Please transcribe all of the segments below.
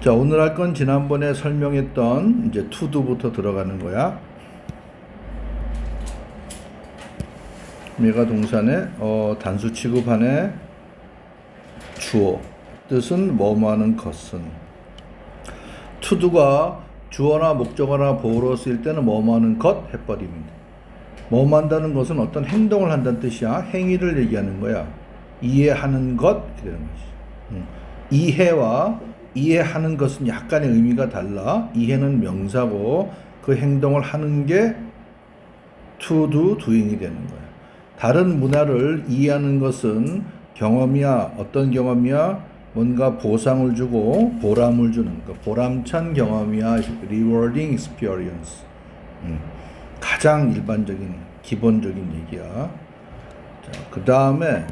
자, 오늘 할 건 지난번에 설명했던 이제 투두부터 들어가는 거야. 얘가 동사네, 단수 취급하네, 주어. 뜻은 뭐뭐하는 것은. 투두가 주어나 목적어나 보어로 쓰일 때는 뭐뭐하는 것 해버립니다. 뭐뭐한다는 것은 어떤 행동을 한다는 뜻이야. 행위를 얘기하는 거야. 이해하는 것 이렇게 되는 거지. 이해와 이해하는 것은 약간의 의미가 달라. 이해는 명사고 그 행동을 하는 게 to do, doing이 되는 거야. 다른 문화를 이해하는 것은 경험이야. 어떤 경험이야? 뭔가 보상을 주고 보람을 주는 거. 보람찬 경험이야. rewarding experience. 가장 일반적인 기본적인 얘기야. 자, 그 다음에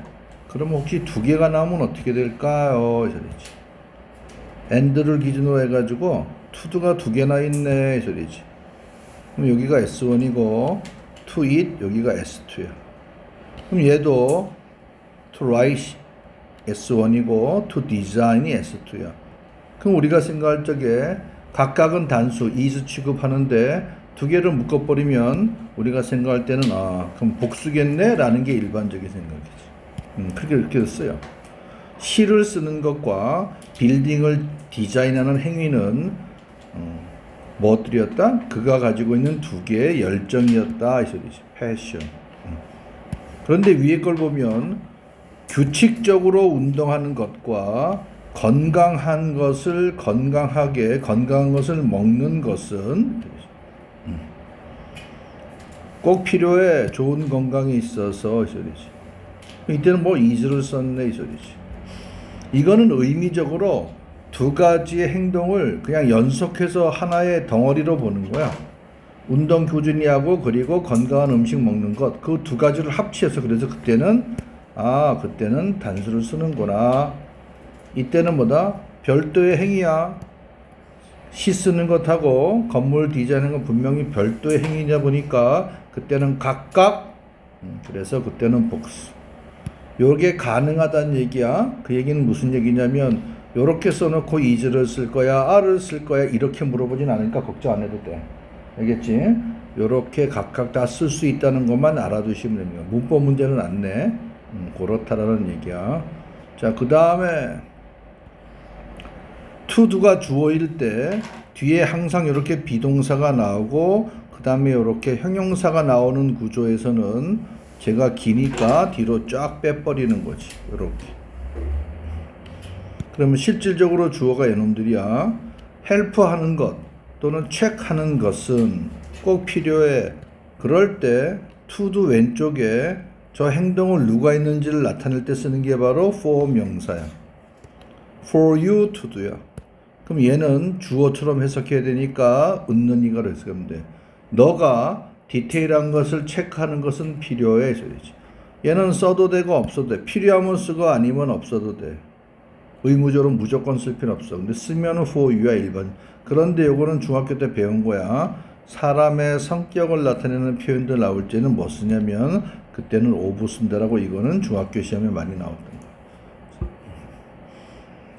그럼 혹시 두 개가 나오면 어떻게 될까요? 소리지. and를 기준으로 해가지고 to도가 두 개나 있네 소리지. 그럼 여기가 S1이고 to eat 여기가 S2야. 그럼 얘도 to write S1이고 to design이 S2야. 그럼 우리가 생각할 적에 각각은 단수 is 취급하는데 두 개를 묶어버리면 우리가 생각할 때는 그럼 복수겠네 라는 게 일반적인 생각이지. 그렇게 써요. 시를 쓰는 것과 빌딩을 디자인하는 행위는 뭐들이었다? 그가 가지고 있는 두 개의 열정이었다 이 소리지. 패션. 그런데 위에 걸 보면 규칙적으로 운동하는 것과 건강한 것을 건강한 것을 먹는 것은 꼭 필요해. 좋은 건강이 있어서 이 소리지. 이때는 뭐 is를 썼네 이 소리지. 이거는 의미적으로 두 가지의 행동을 그냥 연속해서 하나의 덩어리로 보는 거야. 운동 꾸준히 하고 그리고 건강한 음식 먹는 것. 그 두 가지를 합치해서 그래서 그때는 단수를 쓰는구나. 이때는 뭐다? 별도의 행위야. 시 쓰는 것하고 건물 디자인하는 건 분명히 별도의 행위냐 보니까 그때는 각각 그래서 그때는 복수. 요게 가능하다는 얘기야. 그 얘기는 무슨 얘기냐면 요렇게 써놓고 is를 쓸 거야 are를 쓸 거야 이렇게 물어보진 않으니까 걱정 안 해도 돼. 알겠지? 요렇게 각각 다 쓸 수 있다는 것만 알아두시면 됩니다. 문법 문제는 안 내. 그렇다라는 얘기야. 자, 그 다음에 to도가 주어일 때 뒤에 항상 이렇게 비동사가 나오고 그 다음에 이렇게 형용사가 나오는 구조에서는 제가 기니까 뒤로 쫙 빼버리는 거지. 이렇게. 그러면 실질적으로 주어가 이놈들이야. 헬프하는 것 또는 체크하는 것은 꼭 필요해. 그럴 때 to도 왼쪽에 저 행동을 누가 있는지를 나타낼 때 쓰는 게 바로 for 명사야. for you to do야. 그럼 얘는 주어처럼 해석해야 되니까 웃는 이가로 해석하면 돼. 너가 디테일한 것을 체크하는 것은 필요해 소리지. 얘는 써도 되고 없어도 돼. 필요하면 쓰고 아니면 없어도 돼. 의무적으로 무조건 쓸 필요 없어. 근데 쓰면은 for you야 일반. 그런데 요거는 중학교 때 배운 거야. 사람의 성격을 나타내는 표현들 나올 때는 뭐 쓰냐면 그때는 of 쓴다라고. 이거는 중학교 시험에 많이 나왔던 거야.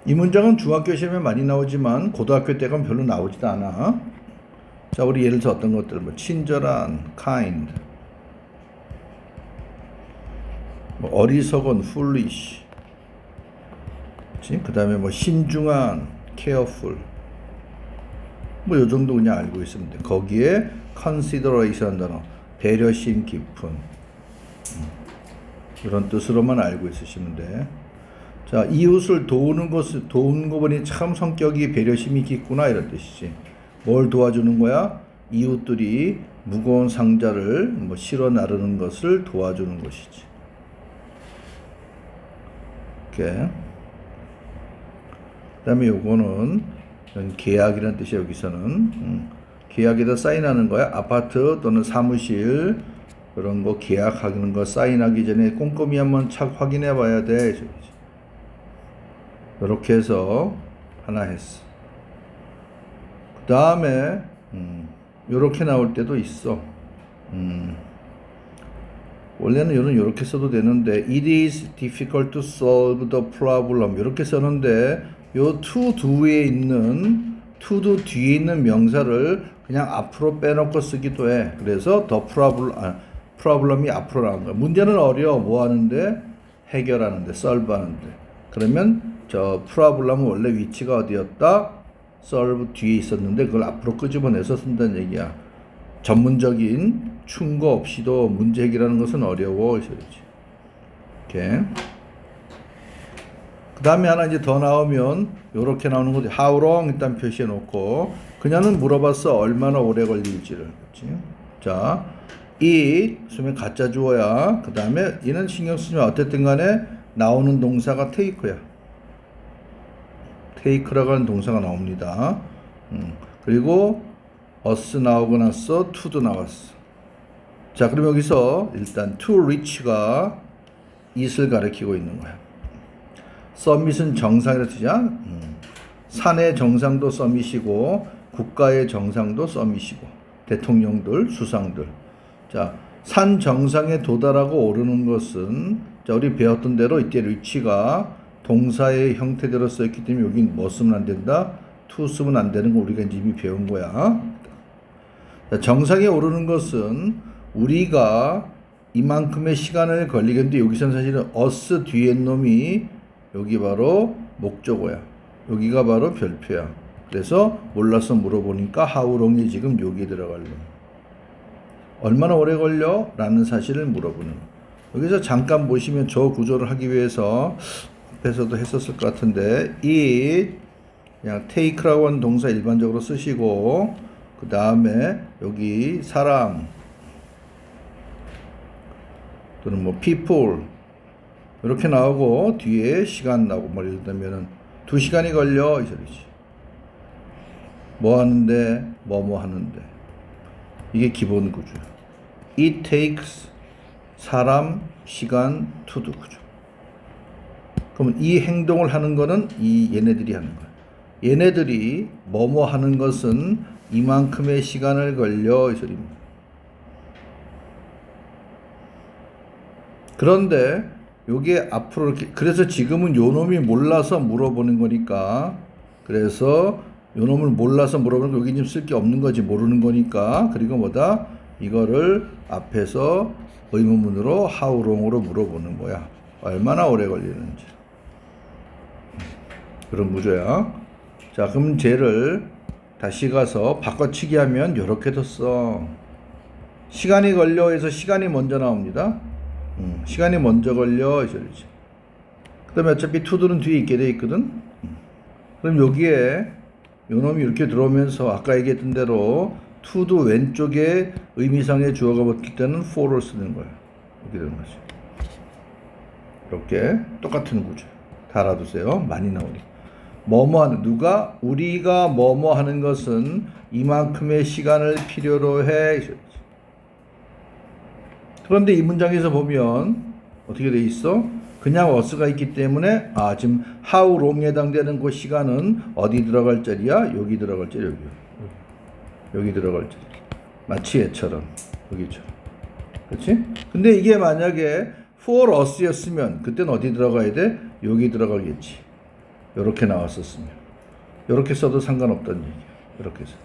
이 문장은 중학교 시험에 많이 나오지만 고등학교 때 가면 별로 나오지도 않아. 자, 우리 예를 들어 어떤 것들 뭐 친절한 kind, 뭐 어리석은 foolish, 그 다음에 뭐 신중한 careful, 뭐 요 정도 그냥 알고 있으면 돼. 거기에 consideration 단어, 배려심 깊은, 이런 뜻으로만 알고 있으시면 돼. 자, 이웃을 도우는 거 보니 참 성격이 배려심이 깊구나 이런 뜻이지. 뭘 도와주는 거야? 이웃들이 무거운 상자를 뭐 실어 나르는 것을 도와주는 것이지. 이렇게. 그다음에 요거는 계약이라는 뜻이야. 여기서는 계약에다 사인하는 거야. 아파트 또는 사무실 그런 거 계약하는 거 사인하기 전에 꼼꼼히 한번 착 확인해 봐야 돼. 이렇게 해서 하나 했어. 그 다음에 요렇게 나올 때도 있어. 원래는 이렇게 써도 되는데 it is difficult to solve the problem 이렇게 썼는데 요 to do에 있는 to do 뒤에 있는 명사를 그냥 앞으로 빼놓고 쓰기도 해. 그래서 the problem이 앞으로 나온 거야. 문제는 어려워. 뭐 하는데? 해결하는데, solve 하는데. 그러면 저 problem은 원래 위치가 어디였다? solve 뒤에 있었는데 그걸 앞으로 끄집어내서 쓴다는 얘기야. 전문적인 충고 없이도 문제 해결하는 것은 어려워. 이렇게. 그 다음에 하나 이제 더 나오면 요렇게 나오는 거지. How long 일단 표시해 놓고 그녀는 물어봤어. 얼마나 오래 걸릴지를. 그렇지? 자, it 쓰면 가짜 주어야. 그 다음에 얘는 신경 쓰지 마. 어쨌든 간에 나오는 동사가 take야. take라고 하는 동사가 나옵니다. 그리고 us 나오고 났어. to도 나왔어. 자, 그럼 여기서 일단 to reach가 it을 가리키고 있는 거야. 서밋은 정상이라는 뜻이야. 산의 정상도 서밋이고 국가의 정상도 서밋이고 대통령들, 수상들. 자, 산 정상에 도달하고 오르는 것은 자, 우리 배웠던 대로 이때 reach가 동사의 형태대로 써있기 때문에 여긴 뭐 쓰면 안 된다? to 쓰면 안 되는 거 우리가 이미 배운 거야. 자, 정상에 오르는 것은 우리가 이만큼의 시간을 걸리겠는데 여기서는 사실은 us 뒤에 놈이 여기 바로 목적어야. 여기가 바로 별표야. 그래서 몰라서 물어보니까 how long이 지금 여기에 들어갈 놈. 얼마나 오래 걸려? 라는 사실을 물어보는. 여기서 잠깐 보시면 저 구조를 하기 위해서 앞에서도 했었을 것 같은데 it 그냥 take라고 하는 동사 일반적으로 쓰시고 그 다음에 여기 사람 또는 뭐 people 이렇게 나오고 뒤에 시간 나오고 뭐 예를 들면은 2시간이 걸려 이 소리지. 뭐 하는데 뭐 하는데 이게 기본 구조야. It takes 사람 시간 to do 구조. 그러면 이 행동을 하는 거는 이 얘네들이 하는 거야. 얘네들이 뭐뭐 하는 것은 이만큼의 시간을 걸려 이 소리입니다. 그런데 요게 앞으로 이렇게 그래서 지금은 요 놈이 몰라서 물어보는 거니까 그래서 요 놈을 몰라서 물어보는 거 여기 지금 쓸 게 없는 거지 모르는 거니까 그리고 뭐다 이거를 앞에서 의문문으로 how long으로 물어보는 거야. 얼마나 오래 걸리는지 그런 구조야. 자 그럼 쟤를 다시 가서 바꿔치기 하면 요렇게도 써. 시간이 걸려 해서 시간이 먼저 나옵니다. 시간이 먼저 걸려 이 소리지. 그 다음에 어차피 to도는 뒤에 있게 돼 있거든. 그럼 여기에 요놈이 이렇게 들어오면서 아까 얘기했던 대로 to도 왼쪽에 의미상의 주어가 붙을 때는 for를 쓰는 거야. 이렇게 되는 거지. 이렇게 똑같은 구조. 다 알아두세요. 많이 나오니. 뭐뭐 하는 누가 우리가 뭐뭐 하는 것은 이만큼의 시간을 필요로 해. 그런데 이 문장에서 보면 어떻게 돼 있어? 그냥 was가 있기 때문에 지금 how long에 해당되는 그 시간은 어디 들어갈 자리야? 여기 들어갈 자리 여기 들어갈 자리. 마치 얘처럼 여기죠. 그렇지? 근데 이게 만약에 for us였으면 그때는 어디 들어가야 돼? 여기 들어가겠지. 이렇게 나왔었으면 이렇게 써도 상관없다는 얘기야. 이렇게 해서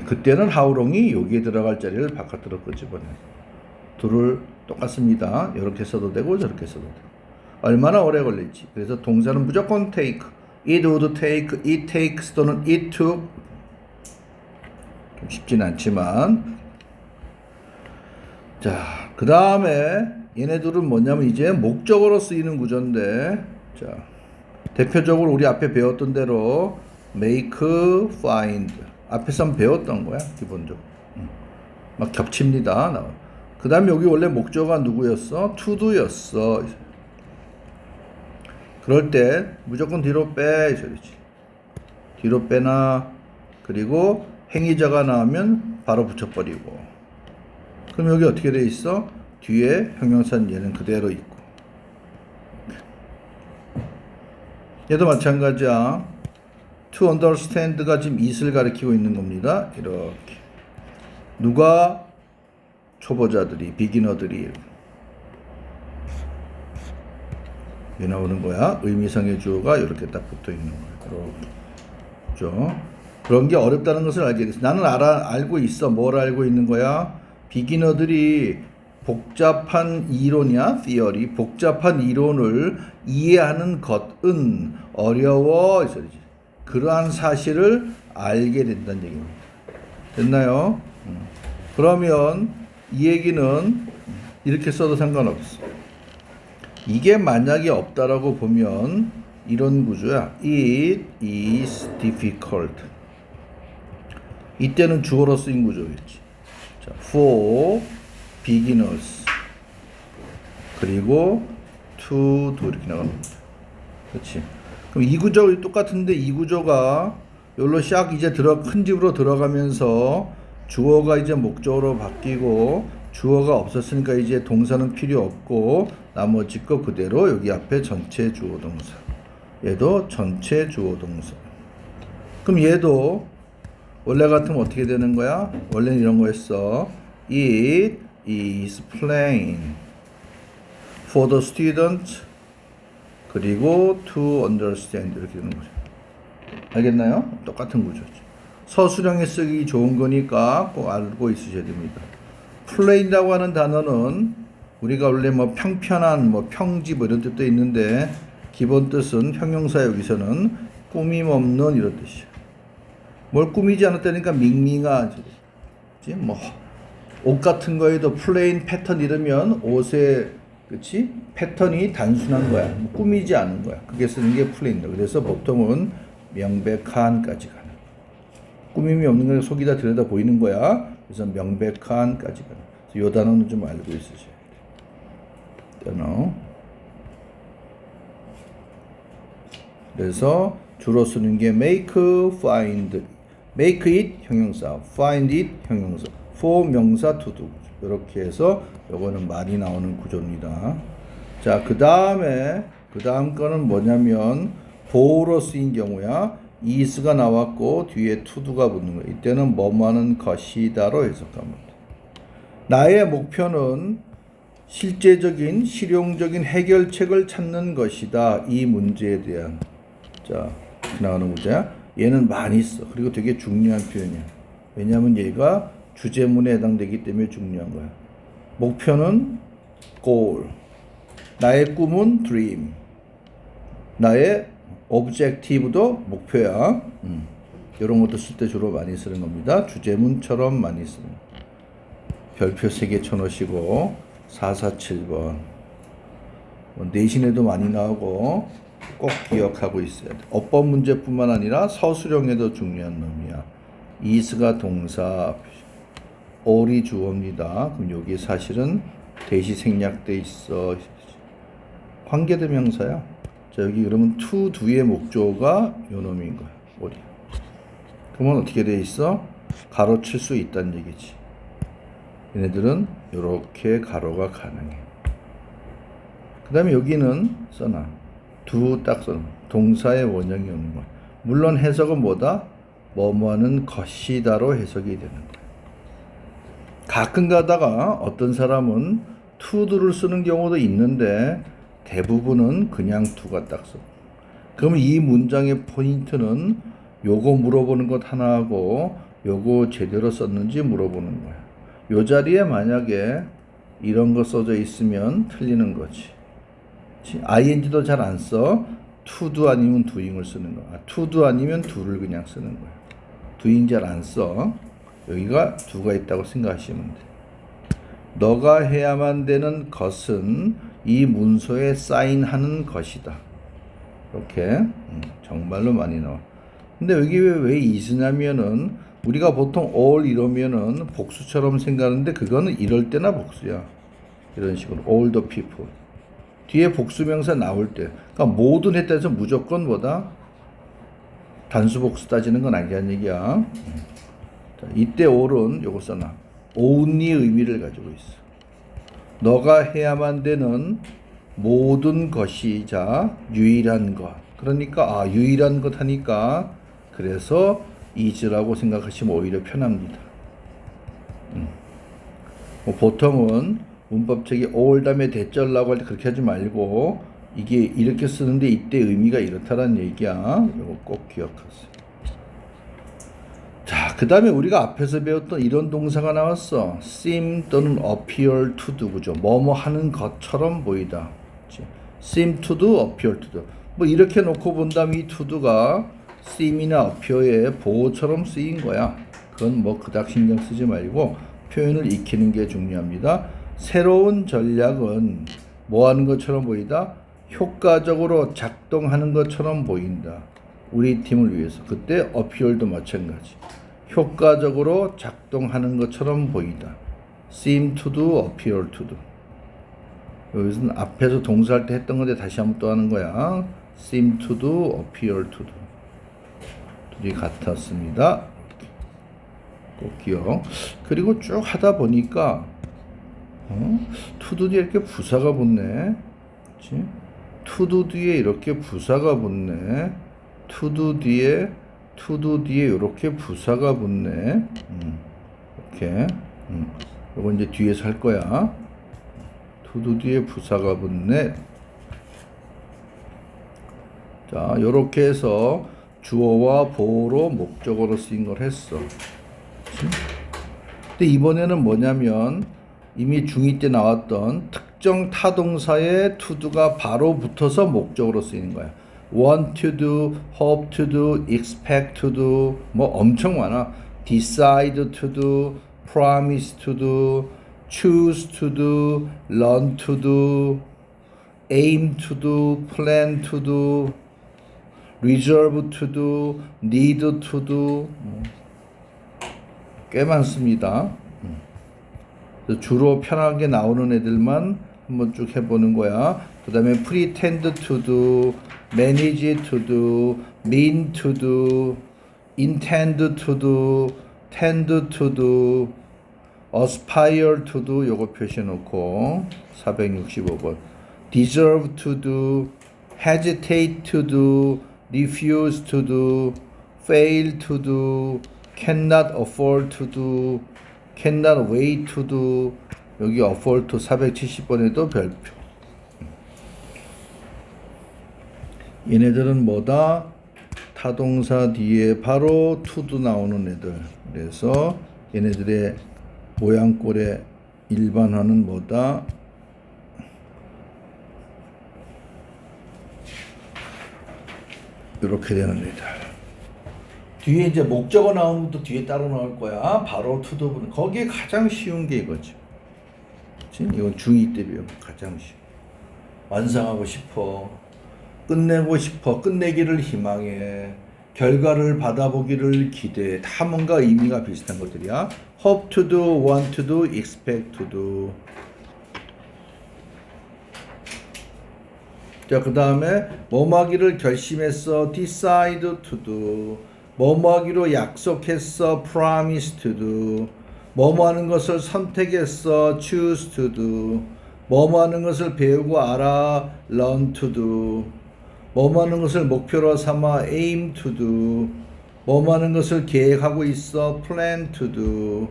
그때는 how long이 여기에 들어갈 자리를 바깥으로 끄집어내. 둘을 똑같습니다. 이렇게 써도 되고 저렇게 써도 되고 얼마나 오래 걸릴지. 그래서 동사는 무조건 take. It would take, it takes 또는 it took. 좀 쉽진 않지만 자, 그 다음에 얘네들은 뭐냐면 이제 목적어로 쓰이는 구조인데 자, 대표적으로 우리 앞에 배웠던 대로 make, find 앞에서 배웠던 거야 기본적으로. 막 겹칩니다. 그 다음에 여기 원래 목적어가 누구였어? to도였어. 그럴 때 무조건 뒤로 빼 이 소리지. 뒤로 빼나. 그리고 행위자가 나오면 바로 붙여버리고. 그럼 여기 어떻게 돼 있어? 뒤에 형용사는 얘는 그대로 있고. 얘도 마찬가지야. to understand가 지금 it을 가리키고 있는 겁니다. 이렇게. 누가? 초보자들이, 비기너들이 왜 나오는 거야? 의미상의 주어가 이렇게 딱 붙어 있는 거야. 그렇죠? 그런 게 어렵다는 것을 알게 됐어. 나는 알고 있어. 뭘 알고 있는 거야? 비기너들이 복잡한 이론이야, theory. 복잡한 이론을 이해하는 것은 어려워. 이 소리지. 그러한 사실을 알게 된다는 얘기입니다. 됐나요? 그러면 이 얘기는 이렇게 써도 상관없어. 이게 만약에 없다라고 보면 이런 구조야. It is difficult. 이때는 주어로 쓰인 구조겠지. 자, for beginners. 그리고 to do 이렇게 나가는 겁니다. 그렇지. 그럼 이 구조가 똑같은데 이 구조가 여기로 샥 이제 큰 집으로 들어가면서 주어가 이제 목적으로 바뀌고 주어가 없었으니까 이제 동사는 필요 없고 나머지 거 그대로 여기 앞에 전체 주어 동사. 얘도 전체 주어 동사. 그럼 얘도 원래 같으면 어떻게 되는 거야? 원래는 이런 거였어. It is plain for the student 그리고 to understand 이렇게 되는 거죠. 알겠나요? 똑같은 구조죠. 서술형에 쓰기 좋은 거니까 꼭 알고 있으셔야 됩니다. plain이라고 하는 단어는 우리가 원래 뭐 평편한, 뭐 평지 뭐 이런 뜻도 있는데 기본 뜻은 형용사 여기서는 꾸밈 없는 이런 뜻이야. 뭘 꾸미지 않았다니까 밍밍하지. 뭐 옷 같은 거에도 플레인 패턴 이러면 옷의 그치? 패턴이 단순한 거야. 뭐 꾸미지 않은 거야. 그게 쓰는 게 플레인이다. 그래서 보통은 명백한까지 가는. 꾸밈이 없는 걸 속이다 들여다 보이는 거야. 그래서 명백한까지 가는. 그래서 이 단어는 좀 알고 있으셔야 돼요. 단어. 그래서 주로 쓰는 게 make, find. make it 형용사, find it 형용사, for 명사 to do. 이렇게 해서 요거는 많이 나오는 구조입니다. 자, 그 다음 거는 뭐냐면 보호로 쓰인 경우야. is가 나왔고 뒤에 to do가 붙는 거야. 이때는 뭐뭐하는 것이다로 해석합니다. 나의 목표는 실제적인 실용적인 해결책을 찾는 것이다. 이 문제에 대한. 자, 나오는 문제야. 얘는 많이 써. 그리고 되게 중요한 표현이야. 왜냐하면 얘가 주제문에 해당되기 때문에 중요한 거야. 목표는 goal. 나의 꿈은 dream. 나의 objective도 목표야. 이런 것도 쓸 때 주로 많이 쓰는 겁니다. 주제문처럼 많이 쓰는. 별표 3개 쳐놓으시고 447번. 내신에도 많이 나오고 꼭 기억하고 있어야 돼. 어법 문제뿐만 아니라 서술형에도 중요한 놈이야. is가 동사, all이 주어입니다. 그럼 여기 사실은 대시 생략돼 있어. 관계대명사야. 자, 여기 그러면 to do의 목조가 요 놈인 거야. all이. 그러면 어떻게 돼 있어? 가로칠 수 있다는 얘기지. 얘네들은 이렇게 가로가 가능해. 그 다음에 여기는 써놔. do 딱 써놔. 동사의 원형이 오는 거야. 물론 해석은 뭐다? 뭐뭐하는 것이다로 해석이 되는 거야. 가끔 가다가 어떤 사람은 to do를 쓰는 경우도 있는데 대부분은 그냥 do가 딱 써. 그럼 이 문장의 포인트는 요거 물어보는 것 하나하고 요거 제대로 썼는지 물어보는 거야. 요 자리에 만약에 이런 거 써져 있으면 틀리는 거지. ing도 잘 안 써. to do 아니면 doing을 쓰는 거야. to do 아니면 do를 그냥 쓰는 거야. doing 잘 안 써. 여기가 do가 있다고 생각하시면 돼. 너가 해야만 되는 것은 이 문서에 사인하는 것이다. 이렇게 정말로 많이 나와. 근데 여기 왜 is냐면은 우리가 보통 all 이러면은 복수처럼 생각하는데 그거는 이럴 때나 복수야. 이런 식으로 all the people. 뒤에 복수명사 나올 때, 그러니까 모든 했다 해서 무조건 뭐다? 단수 복수 따지는 건 아니란 얘기야. 자, 이때 all은 요거 써놔. only 의미를 가지고 있어. 너가 해야만 되는 모든 것이 자 유일한 것. 그러니까 유일한 것 하니까 그래서 is라고 생각하시면 오히려 편합니다. 보통은 문법책이 all 다음에 대절라고 할 때 그렇게 하지 말고 이게 이렇게 쓰는데 이때 의미가 이렇다라는 얘기야. 이거 꼭 기억하세요. 자, 그 다음에 우리가 앞에서 배웠던 이런 동사가 나왔어. seem 또는 appear to do, 그죠? 뭐뭐 하는 것처럼 보이다. 그치? seem to do, appear to do. 뭐 이렇게 놓고 본다면 이 to do가 seem이나 appear의 보호처럼 쓰인 거야. 그건 뭐 그닥 신경 쓰지 말고 표현을 익히는 게 중요합니다. 새로운 전략은 뭐 하는 것처럼 보이다? 효과적으로 작동하는 것처럼 보인다. 우리 팀을 위해서. 그때 appear도 마찬가지. 효과적으로 작동하는 것처럼 보이다. seem to do, appear to do. 여기서는 앞에서 동사할 때 했던 건데 다시 한번 또 하는 거야. seem to do, appear to do. 둘이 같았습니다. 꼭 기억. 그리고 쭉 하다 보니까 to do 뒤에 이렇게 부사가 붙네. 그렇지? to do 뒤에 이렇게 부사가 붙네. to do 뒤에 이렇게 부사가 붙네. 이렇게. 이거 이제 뒤에서 할 거야. to do 뒤에 부사가 붙네. 자, 요렇게 해서 주어와 보어로 목적어로 쓰인 걸 했어. 그치? 근데 이번에는 뭐냐면 이미 중2 때 나왔던 특정 타동사의 to do가 바로 붙어서 목적어로 쓰이는 거야. want to do, hope to do, expect to do, 뭐 엄청 많아. decide to do, promise to do, choose to do, learn to do, aim to do, plan to do, reserve to do, need to do. 꽤 많습니다. 주로 편하게 나오는 애들만 한번 쭉 해보는 거야. 그 다음에 pretend to do, manage to do, mean to do, intend to do, tend to do, aspire to do 요거 표시해 놓고 465번 deserve to do, hesitate to do, refuse to do, fail to do, cannot afford to do, cannot wait to do. 여기 afford to 470번에도 별표. 얘네들은 뭐다? 타동사 뒤에 바로 to do 나오는 애들. 그래서 얘네들의 모양꼴의 일반화는 뭐다? 이렇게 되는 애들. 뒤에 이제 목적어 나오면 또 뒤에 따로 나올 거야. 바로 to do는 거기에 가장 쉬운 게 이거지. 그치? 이건 중2 때 배워. 가장 쉬워. 완성하고 싶어. 끝내고 싶어. 끝내기를 희망해. 결과를 받아보기를 기대해. 다 뭔가 의미가 비슷한 것들이야. hope to do, want to do, expect to do. 자, 그 다음에 뭐뭐 하기를 결심했어. decide to do. 뭐뭐 하기로 약속했어. promise to do. 뭐뭐 하는 것을 선택했어. choose to do. 뭐뭐 하는 것을 배우고 알아. learn to do. 뭐뭐 하는 것을 목표로 삼아. aim to do. 뭐뭐 하는 것을 계획하고 있어. plan to do.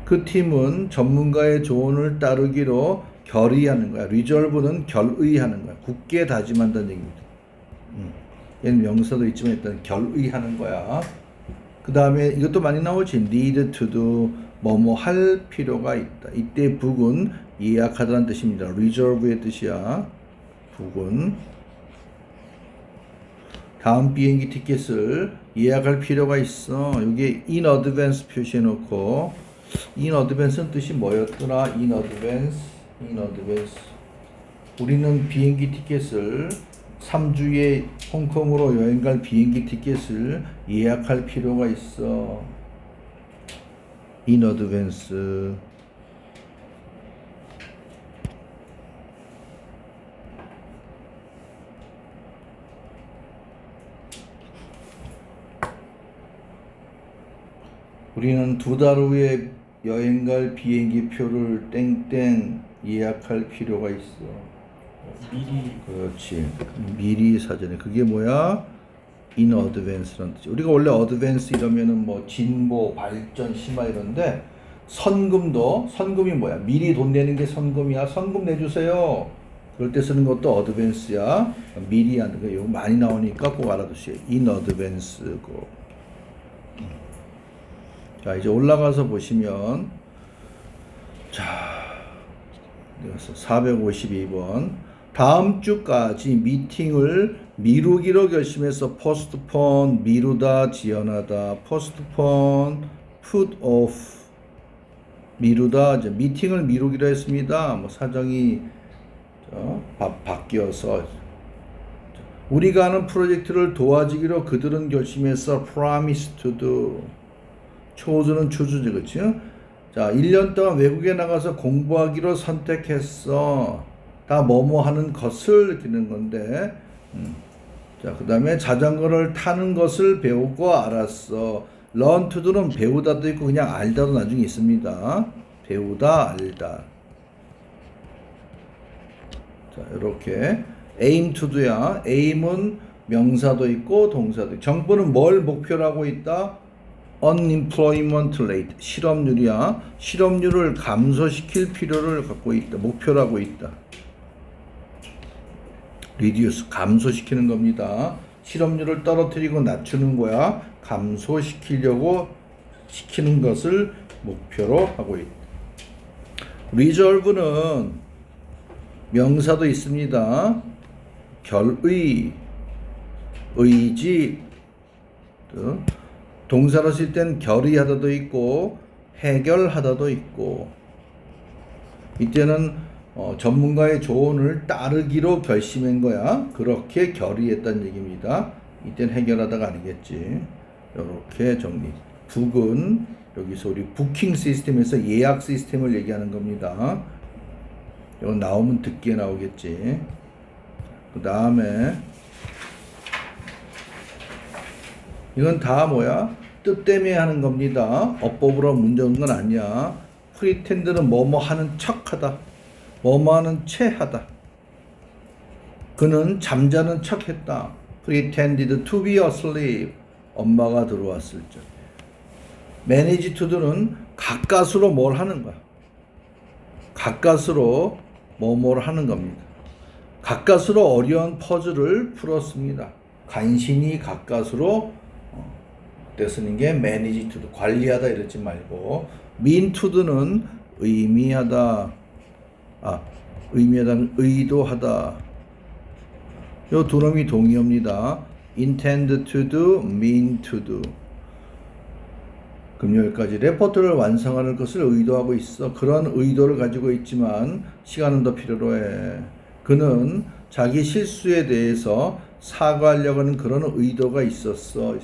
그 팀은 전문가의 조언을 따르기로 결의하는 거야. resolve는 결의하는 거야. 굳게 다짐한다는 얘기입니다. 얘는 명사도 있지만 일단 결의하는 거야. 그 다음에 이것도 많이 나오지. need to do, 뭐뭐 할 필요가 있다. 이때 북은 예약하다는 뜻입니다. reserve의 뜻이야. 북은 다음 비행기 티켓을 예약할 필요가 있어. 여기 in advance 표시해 놓고 in advance는 뜻이 뭐였더라? in advance. 우리는 비행기 티켓을 3주에 홍콩으로 여행 갈 비행기 티켓을 예약할 필요가 있어. in advance. 우리는 2달 후에 여행 갈 비행기 표를 땡땡 예약할 필요가 있어. 미리. 그렇지. 미리 사전에. 그게 뭐야? in advance라는 뜻이. 우리가 원래 advance 이러면은 뭐 진보, 발전, 심화 이런데 선금이 뭐야? 미리 돈 내는 게 선금이야. 선금 내주세요. 그럴 때 쓰는 것도 advance야. 미리 하는 거. 이거 많이 나오니까 꼭 알아두세요. in advance고. 자, 이제 올라가서 보시면, 자, 452번. 다음 주까지 미팅을 미루기로 결심해서 postpone, 미루다, 지연하다, postpone, put off, 미루다, 이제 미팅을 미루기로 했습니다. 뭐 사정이 바뀌어서 우리가 하는 프로젝트를 도와주기로 그들은 결심해서 promise to do, chose는 choose, 그렇죠? 자, 1년 동안 외국에 나가서 공부하기로 선택했어. 다 뭐뭐 하는 것을 느끼는 건데, 자, 그 다음에 자전거를 타는 것을 배우고 알았어. learn to do는 배우다도 있고 그냥 알다도 나중에 있습니다. 배우다, 알다. 자, 이렇게 aim to do야. aim은 명사도 있고 동사도 있고. 정부는 뭘 목표로 하고 있다? unemployment rate, 실업률이야. 실업률을 감소시킬 필요를 갖고 있다. 목표로 하고 있다. reduce, 감소시키는 겁니다. 실업률을 떨어뜨리고 낮추는 거야. 감소시키려고 시키는 것을 목표로 하고 있다. resolve는 명사도 있습니다. 결의, 의지, 동사로 쓸 땐 결의하다도 있고 해결하다도 있고, 이때는 전문가의 조언을 따르기로 결심한 거야. 그렇게 결의했다는 얘기입니다. 이때는 해결하다가 아니겠지. 이렇게 정리. 북은 여기서 우리 부킹 시스템에서 예약 시스템을 얘기하는 겁니다. 이건 나오면 듣기에 나오겠지. 그 다음에 이건 다 뭐야? 뜻 때문에 하는 겁니다. 어법으로 문제 오는 건 아니야. 프리텐드는 뭐뭐 하는 척하다. 뭐뭐 하는 체하다. 그는 잠자는 척했다. pretended to be asleep. 엄마가 들어왔을 적. manage to do는 가까스로 뭘 하는 거야. 가까스로 뭐뭘 하는 겁니다. 가까스로 어려운 퍼즐을 풀었습니다. 간신히 가까스로 때 쓰는 게 manage to do, 관리하다 이러지 말고, mean to do는 의미하다, 의미하다는 의도하다. 요 두 놈이 동의어입니다. intend to do, mean to do. 금요일까지 레포트를 완성하는 것을 의도하고 있어. 그런 의도를 가지고 있지만 시간은 더 필요로 해. 그는 자기 실수에 대해서 사과하려고 하는 그런 의도가 있었어.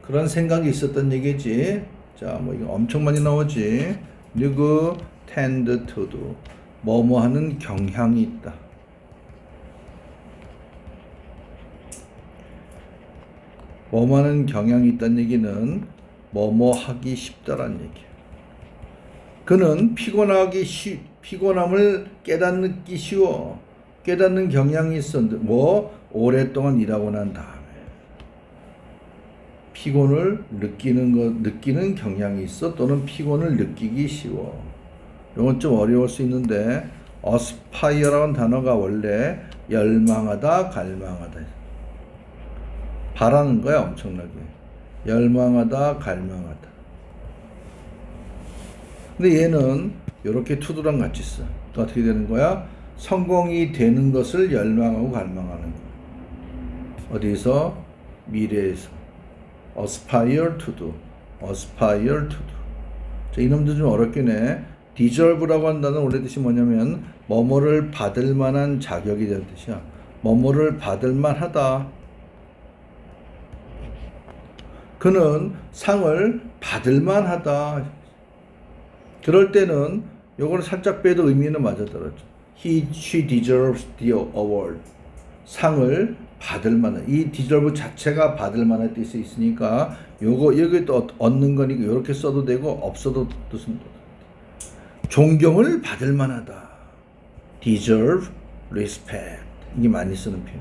그런 생각이 있었던 얘기지. 자, 뭐 이거 엄청 많이 나오지. 누구 tend to do, 뭐뭐 하는 경향이 있다. 뭐뭐 하는 경향이 있다는 얘기는 뭐뭐 하기 쉽다라는 얘기야. 그는 피곤함을 깨닫기 쉬워. 깨닫는 경향이 있었는데, 뭐 오랫동안 일하고 난 다음에 피곤을 느끼는 경향이 있어. 또는 피곤을 느끼기 쉬워. 이건 좀 어려울 수 있는데, aspire라는 단어가 원래 열망하다, 갈망하다, 바라는 거야. 엄청나게 열망하다, 갈망하다. 근데 얘는 이렇게 투두랑 같이 써. 또 어떻게 되는 거야? 성공이 되는 것을 열망하고 갈망하는 거야. 어디서? 미래에서. aspire to do, aspire to do. 자, 이놈도 좀 어렵긴 해. deserve라고 한다는 원래 뜻이 뭐냐면 뭐뭐를 받을 만한 자격이 되는 뜻이야. 뭐뭐를 받을 만하다. 그는 상을 받을 만하다. 그럴 때는 요거는 살짝 빼도 의미는 맞아떨어져. she deserves the award. 상을 받을 만한, 이 deserve 자체가 받을 만한 뜻이 있으니까 여기 또 얻는 거니까 이렇게 써도 되고 없어도 뜻은 존경을 받을 만하다. deserve, respect. 이게 많이 쓰는 표현.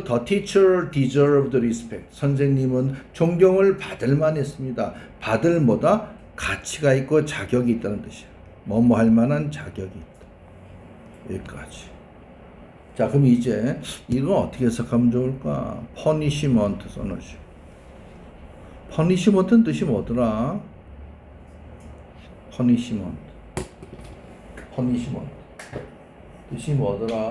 the teacher deserved respect. 선생님은 존경을 받을 만했습니다. 받을 뭐다? 가치가 있고 자격이 있다는 뜻이야. 뭐뭐 할 만한 자격이 있다. 여기까지. 자, 그럼 이제 이거 어떻게 해석하면 좋을까? 퍼니시먼트 써놓으시오. 퍼니시먼트는 뜻이 뭐더라? 퍼니시먼트 뜻이 뭐더라?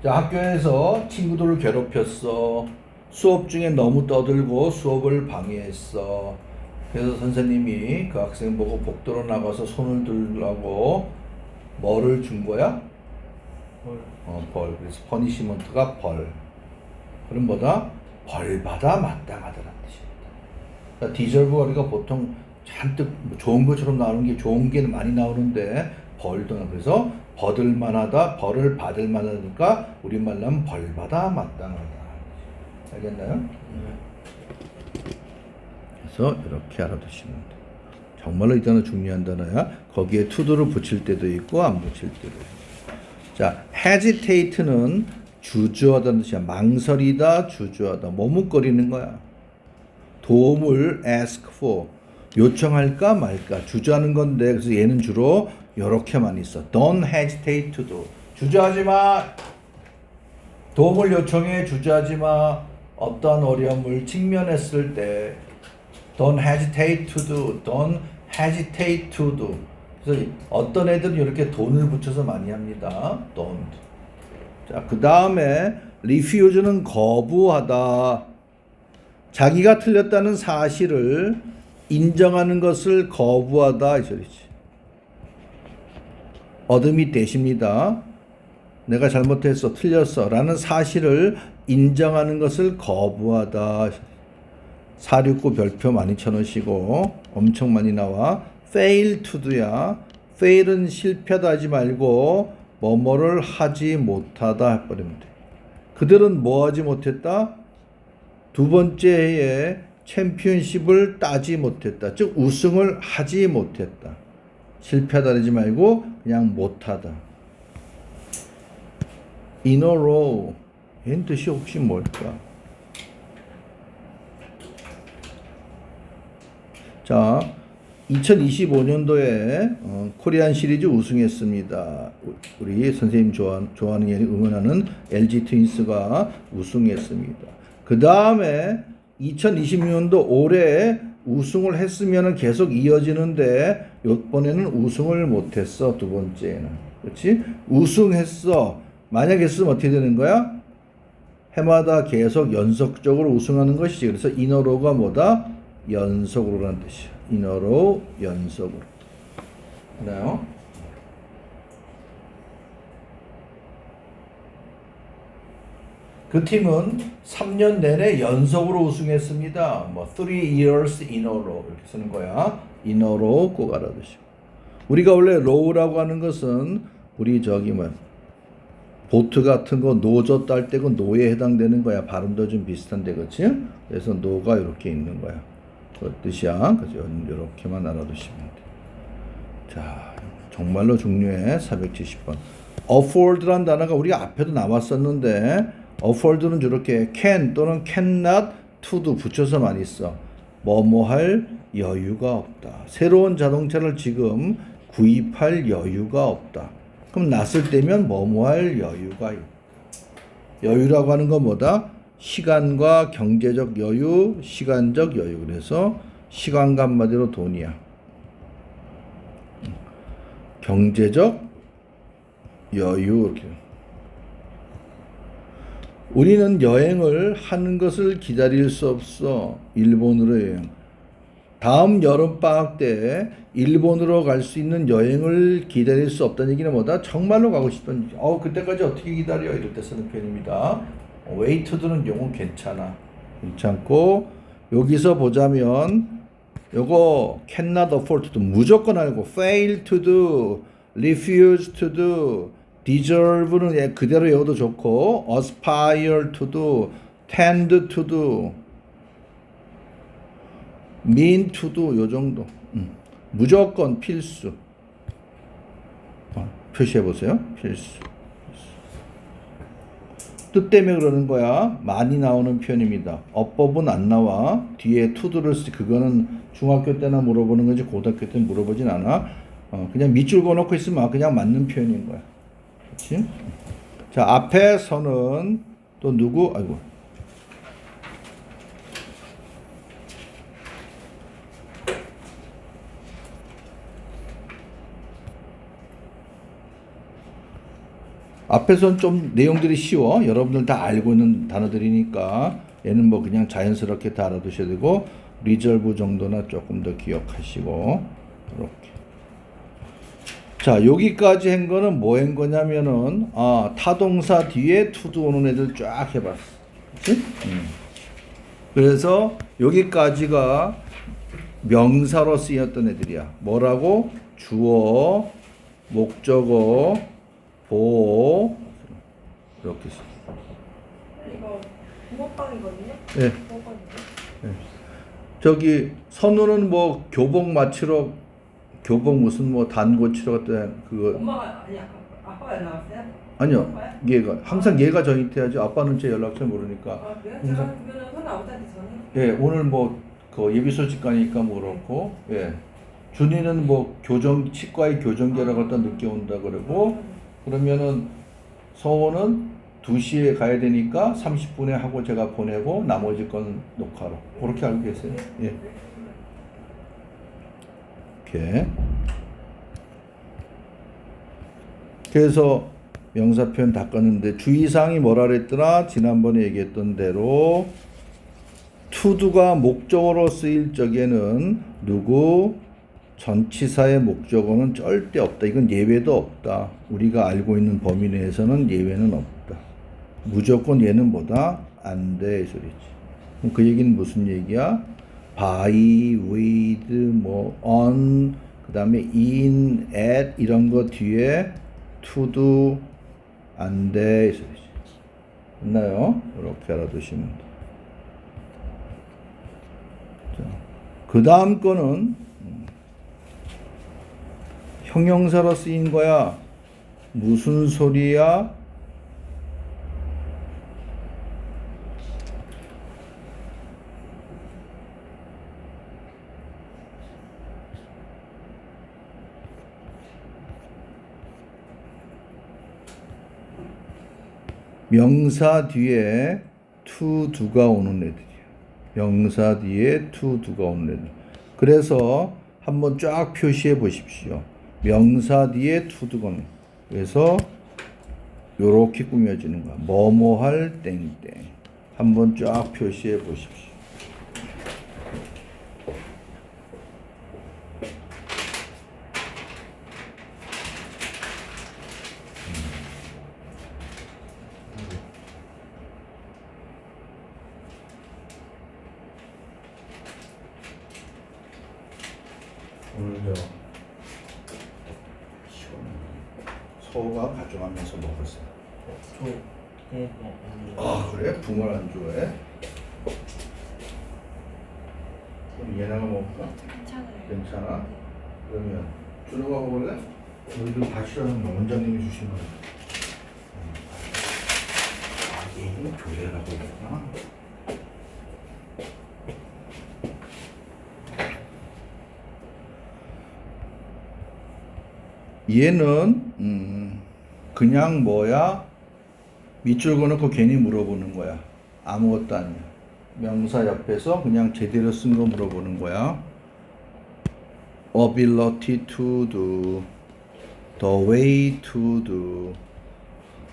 자, 학교에서 친구들을 괴롭혔어. 수업 중에 너무 떠들고 수업을 방해했어. 그래서 선생님이 그 학생 보고 복도로 나가서 손을 들라고 뭐를 준 거야? 벌. 그래서 퍼니시먼트가 벌. 그럼 뭐다? 벌 받아 마땅하다는 뜻입니다. 그러니까 디저브가 우리가 보통 잔뜩 좋은 것처럼 나오는 게 좋은 게 많이 나오는데 벌도 그래서 벌을 받을 만하니까 우리말로 하면 벌 받아 마땅하다. 알겠나요? 그래서 이렇게 알아두시면 돼. 정말로 이 단어 중요한 단어야. 거기에 to도를 붙일 때도 있고 안 붙일 때도 있고. 자, hesitate는 주저하다는 뜻이야. 망설이다, 주저하다, 머뭇거리는 거야. 도움을 ask for, 요청할까 말까, 주저하는 건데, 그래서 얘는 주로 이렇게만 있어. Don't hesitate to do. 주저하지 마. 도움을 요청해, 주저하지 마. 어떤 어려움을 직면했을 때 Don't hesitate to do. Don't hesitate to do. 그래서 어떤 애들은 이렇게 돈을 붙여서 많이 합니다. Don't. 자, 그 다음에 refuse는 거부하다. 자기가 틀렸다는 사실을 인정하는 것을 거부하다 이 소리지. 어둠이 되십니다. 내가 잘못했어, 틀렸어 라는 사실을 인정하는 것을 거부하다. 469 별표 많이 쳐놓으시고 엄청 많이 나와. fail to do야. fail은 실패하다 하지 말고 뭐뭐를 하지 못하다 해버리면 돼. 그들은 뭐 하지 못했다? 두 번째 해에 챔피언십을 따지 못했다. 즉 우승을 하지 못했다. 실패하다 하지 말고 그냥 못하다. in a row. 얘는 뜻이 혹시 뭘까? 자, 2025년도에 코리안 시리즈 우승했습니다. 우리 선생님 좋아하는 응원하는 LG 트윈스가 우승했습니다. 그 다음에 2026년도 올해 우승을 했으면 계속 이어지는데 이번에는 우승을 못했어. 두 번째는. 그렇지? 우승했어. 만약 했으면 어떻게 되는 거야? 해마다 계속 연속적으로 우승하는 것이지. 그래서 인어로가 뭐다? 연속으로라는 뜻이야. 인어로 연속으로. 그래요? 그 팀은 3년 내내 연속으로 우승했습니다. 뭐 3 years in a row 이렇게 쓰는 거야. in a row 꼭 알아두시고. 우리가 원래 row라고 하는 것은 우리 보트 같은 거 노조 딸 때 그 노에 해당되는 거야. 발음도 좀 비슷한데 그렇지? 그래서 노가 이렇게 있는 거야. 그 뜻이야. 그죠? 이렇게만 알아두시면 돼. 자, 정말로 중요해. 470번. afford란 단어가 우리가 앞에도 나왔었는데 afford는 이렇게 can 또는 cannot to도 붙여서 많이 써. 뭐뭐 할 여유가 없다. 새로운 자동차를 지금 구입할 여유가 없다. 그럼 났을 때면 뭐뭐 할 여유가 있다. 여유라고 하는 건 뭐다? 시간과 경제적 여유, 시간적 여유. 그래서 시간과 한마디로 돈이야. 경제적 여유. 이렇게. 우리는 여행을 하는 것을 기다릴 수 없어. 일본으로 여행. 다음 여름방학 때 일본으로 갈 수 있는 여행을 기다릴 수 없다는 얘기는 뭐다? 정말로 가고 싶은 그때까지 어떻게 기다려? 이럴 때 쓰는 표현입니다. 웨이트드는 용어 괜찮고 여기서 보자면 요거 cannot afford to do 무조건 알고 fail to do, refuse to do, deserve는 그대로 외워도 좋고 aspire to do, tend to do, mean to do 요 정도. 무조건 필수. 표시해 보세요. 필수. 뜻 때문에 그러는 거야. 많이 나오는 표현입니다. 어법은 안 나와. 뒤에 to도를 쓰. 그거는 중학교 때나 물어보는 거지 고등학교 때 물어보진 않아. 그냥 밑줄 그어놓고 있으면 그냥 맞는 표현인 거야. 그렇지? 자, 앞에 서는 또 누구? 아이고. 앞에서는 좀 내용들이 쉬워. 여러분들 다 알고 있는 단어들이니까 얘는 뭐 그냥 자연스럽게 다 알아두셔야 되고 리절브 정도나 조금 더 기억하시고 이렇게. 자, 여기까지 한 거는 뭐 한 거냐면은 타동사 뒤에 투도 오는 애들 쫙 해봤어. 그치? 그래서 여기까지가 명사로 쓰였던 애들이야. 뭐라고? 주어, 목적어, 보호 이렇게 써. 이거 붕어빵이거든요? 네. 네. 저기 선우는 뭐 교복 맞추러 교복 무슨 뭐 단고 치러 갔다 그거 엄마가 아니 아빠가 연락 왔어요? 아니요. 아빠요? 얘가 항상 얘가 저한테야지. 아빠는 제 연락처 모르니까. 아 그래요? 항상 제가 그러면 선우 아버지한테 전해. 예, 오늘 뭐 그 예비 소식 가니까 뭐 그렇고 예. 준이는 뭐 교정 치과에 교정계라 갔다 늦게 온다 그러고 그러면은 서호는 2시에 가야 되니까 30분에 하고 제가 보내고 나머지 건 녹화로 그렇게 알고 계세요. 예. 이렇게. 그래서 명사 표현 다 껐는데 주의사항이 뭐라 그랬더라? 지난번에 얘기했던 대로 투두가 목적어로 쓰일 적에는 누구? 전치사의 목적어는 절대 없다. 이건 예외도 없다. 우리가 알고 있는 범위 내에서는 예외는 없다. 무조건 얘는 뭐다? 안 돼. 이 소리지. 그럼 그 얘기는 무슨 얘기야? by, with, 뭐 on, 그 다음에 in, at 이런 거 뒤에 to do 안 돼. 이 소리지. 됐나요? 이렇게 알아두시면 돼. 그 다음 거는 형용사로 쓰인 거야. 무슨 소리야? 명사 뒤에 to, do가 오는 애들이야. 명사 뒤에 to, do가 오는 애들. 그래서 한번 쫙 표시해 보십시오. 명사 뒤에 to, do가 오는. 그래서 요렇게 꾸며지는 거야. 뭐뭐 할 땡땡. 한번 쫙 표시해 보십시오. 오늘 서우가 가져가면서 먹었어요. 아 그래? 붕어를 안 좋아해? 그럼 얘네가 먹을까? 괜찮아요. 괜찮아? 그러면 준호가 먹을래? 너희들 다 싫어하는 거 원장님이 주신 거야. 얘는 교회라고 그러나? 얘는 그냥 뭐야? 밑줄 그어놓고 괜히 물어보는 거야. 아무것도 아니야. 명사 옆에서 그냥 제대로 쓴 거 물어보는 거야. ability to do, the way to do,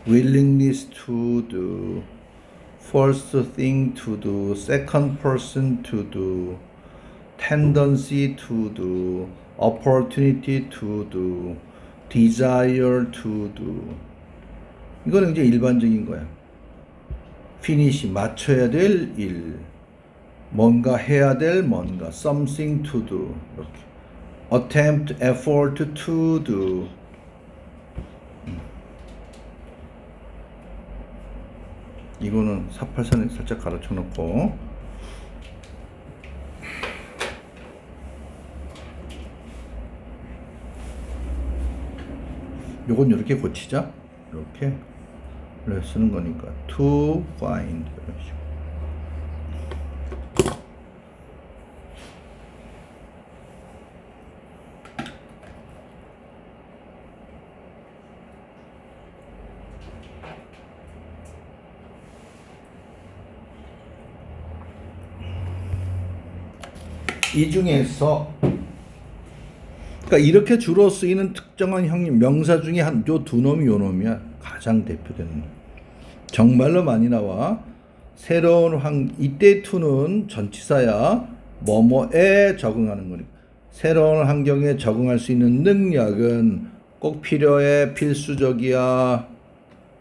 willingness to do, first thing to do, second person to do, tendency to do, opportunity to do, desire to do. 이거는 이제 일반적인 거야. finish, 맞춰야 될 일. 뭔가 해야 될 뭔가. something to do. 이렇게. attempt, effort to do. 이거는 483에 살짝 가르쳐 놓고. 요건 이렇게 고치자. 이렇게. 쓰는 거니까 to find 이런 식으로. 이 중에서 그러니까 이렇게 주로 쓰이는 특정한 형용 명사 중에 한 요 두 놈이 요 놈이야. 가장 대표되는 놈. 정말로 많이 나와. 새로운 이때 to는 전치사야. 뭐뭐에 적응하는 거니까. 새로운 환경에 적응할 수 있는 능력은 꼭 필요해. 필수적이야.